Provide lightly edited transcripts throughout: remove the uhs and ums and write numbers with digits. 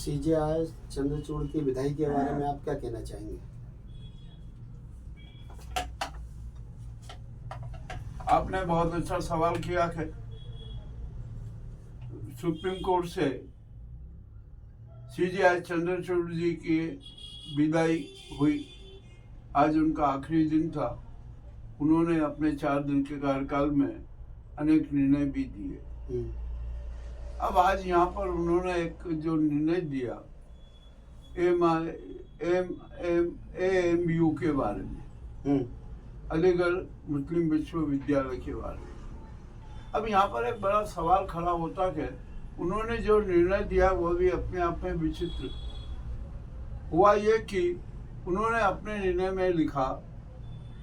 CJI Chandrachud की विदाई के बारे में आप क्या कहना चाहेंगे? आपने बहुत अच्छा सवाल किया है। सुप्रीम कोर्ट से सीजेआई चंद्रचूड़ जी की विदाई हुई। आज उनका आखिरी दिन था। उन्होंने अपने 4 दिन के कार्यकाल में अनेक निर्णय भी दिए। अब आज यहाँ पर उन्होंने एक जो निर्णय दिया AMU के बारे में, अलीगढ़ मुस्लिम विश्वविद्यालय के बारे में। अब यहाँ पर एक बड़ा सवाल खड़ा होता है। उन्होंने जो निर्णय दिया वो भी अपने आप में विचित्र हुआ। ये कि उन्होंने अपने निर्णय में लिखा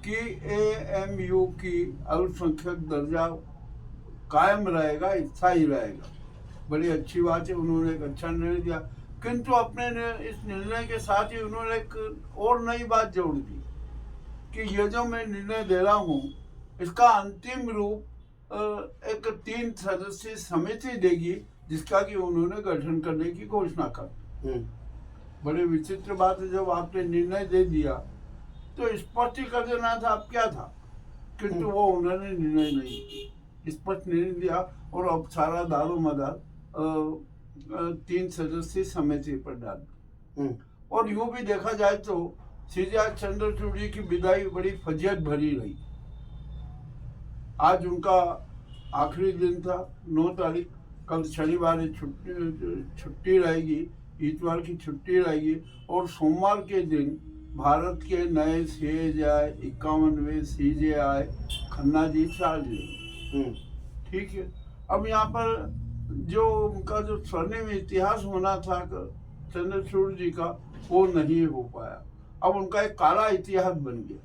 कि AMU की अल्पसंख्यक दर्जा कायम रहेगा, स्थायी रहेगा। बड़ी अच्छी बात है, उन्होंने एक अच्छा निर्णय दिया। किंतु अपने इस निर्णय के साथ ही उन्होंने एक और नई बात जोड़ दी कि ये जो मैं निर्णय दे रहा हूँ इसका अंतिम रूप एक 3 सदस्यीय समिति देगी, जिसका कि उन्होंने गठन करने की घोषणा कर। बड़ी विचित्र बात है। जब आपने निर्णय दे दिया तो स्पष्ट ही कर देना था अब क्या था, किंतु वो उन्होंने निर्णय नहीं स्पष्ट निर्णय दिया और अब सारा दारोमदार 3 सदस्यीय समिति पर डाल। और यूं भी देखा जाए तो सीजेआई चंद्रचूड़ जी की विदाई बड़ी फजियत भरी रही। आज उनका आखिरी दिन था, 9 तारीख। कल शनिवार छुट्टी रहेगी, इतवार की छुट्टी रहेगी और सोमवार के दिन भारत के नए CJI 51वें CJI Khanna ji charge लेंगे। ठीक है। अब यहाँ पर जो उनका जो स्वर्णिम इतिहास होना था चंद्रचूड़ जी का, वो नहीं हो पाया। अब उनका एक काला इतिहास बन गया।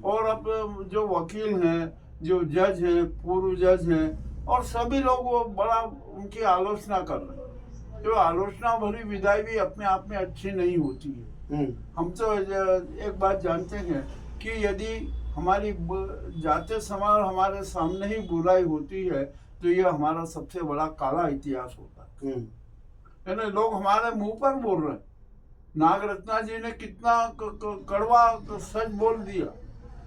और अब जो वकील हैं, जो जज हैं, पूर्व जज हैं और सभी लोग वो बड़ा उनकी आलोचना कर रहे हैं। जो आलोचना भरी विदाई भी अपने आप में अच्छी नहीं होती है। हम तो एक बात जानते हैं कि यदि हमारी जाते समय हमारे सामने ही बुराई होती है तो ये हमारा सबसे बड़ा काला इतिहास होता है। यानी लोग हमारे मुंह पर बोल रहे हैं। नागरत्ना जी ने कितना कड़वा सच बोल दिया,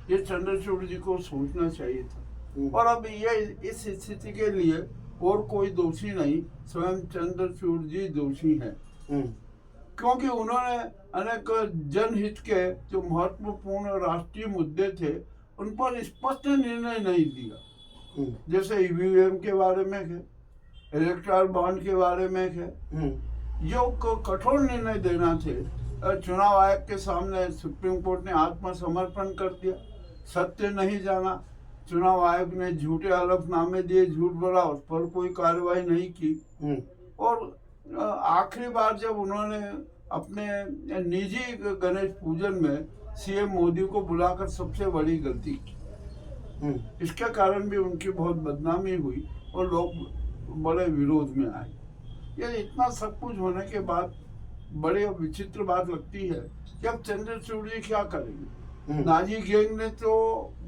ये चंद्रचूड़ जी को सोचना चाहिए था। और अब ये इस स्थिति के लिए और कोई दोषी नहीं, स्वयं चंद्रचूड़ जी दोषी हैं। क्योंकि उन्होंने अनेक जनहित के जो महत्वपूर्ण राष्ट्रीय मुद्दे थे उन पर स्पष्ट निर्णय नहीं दिया। जैसे EVM के बारे में है, इलेक्टोरल बॉन्ड के बारे में है, जो कठोर निर्णय देना थे। चुनाव आयोग के सामने सुप्रीम कोर्ट ने आत्मसमर्पण कर दिया, सत्य नहीं जाना। चुनाव आयोग ने झूठे हलफनामे दिए, झूठ बोला, उस पर कोई कार्रवाई नहीं की। और आखिरी बार जब उन्होंने अपने निजी गणेश पूजन में CM मोदी को बुलाकर सबसे बड़ी गलती की, इसके कारण भी उनकी बहुत बदनामी हुई और लोग बड़े विरोध में आए। ये इतना सब कुछ होने के बाद बड़ी विचित्र बात लगती है कि अब चंद्रचूड़ जी क्या करेंगे। नाजी गैंग ने तो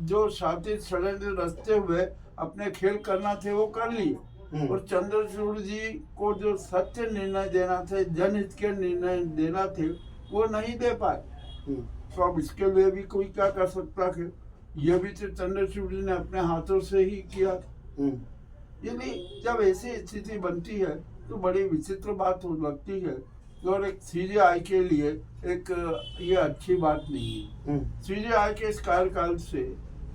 जो शातिर षड्यंत्र रचते हुए अपने खेल करना थे वो कर लिए, और चंद्रचूड़ जी को जो सत्य निर्णय देना थे, जनहित के निर्णय देना थे, वो नहीं दे पाए। तो अब इसके लिए भी कोई क्या कर सकता है। ये भी तो चंद्रचूड़ जी ने अपने हाथों से ही किया। यदि जब ऐसी स्थिति बनती है तो बड़ी विचित्र बात लगती है और एक सीजेआई के लिए एक ये अच्छी बात नहीं है। सीजेआई के इस कार्यकाल से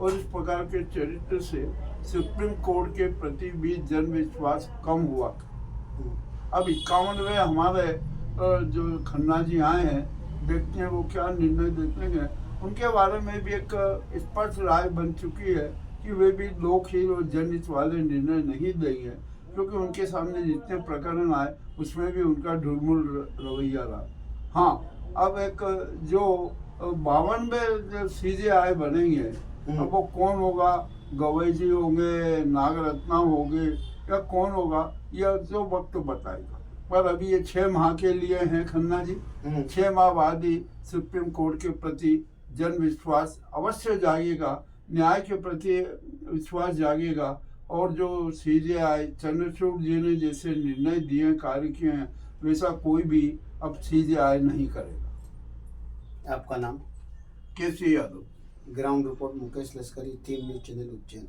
और इस प्रकार के चरित्र से सुप्रीम कोर्ट के प्रति भी जन विश्वास कम हुआ। अब 51वें हमारे जो खन्ना जी आए हैं, देखते हैं वो क्या निर्णय देते हैं। उनके बारे में भी एक स्पष्ट राय बन चुकी है कि वे भी लोकहित और जनहित वाले निर्णय नहीं देंगे, क्योंकि उनके सामने जितने प्रकरण आए उसमें भी उनका ढुलमुल रवैया रहा। हाँ, अब एक जो 52वें सीजेआई बनेंगे, अब वो कौन होगा, गवई जी होंगे, नागरत्ना होंगे या कौन होगा, यह जो वक्त बताएगा। पर अभी ये 6 माह के लिए हैं खन्ना जी। 6 माह बाद ही सुप्रीम कोर्ट के प्रति जन विश्वास अवश्य जागेगा, न्याय के प्रति विश्वास जागेगा। और जो सीजेआई चंद्रचूड़ जी ने जैसे निर्णय दिए, कार्य किए हैं, वैसा कोई भी अब CJI नहीं करेगा। आपका नाम? KC Yadav. Ground report Mukesh लश्करी, टीम न्यूज़ चैनल उज्जैन।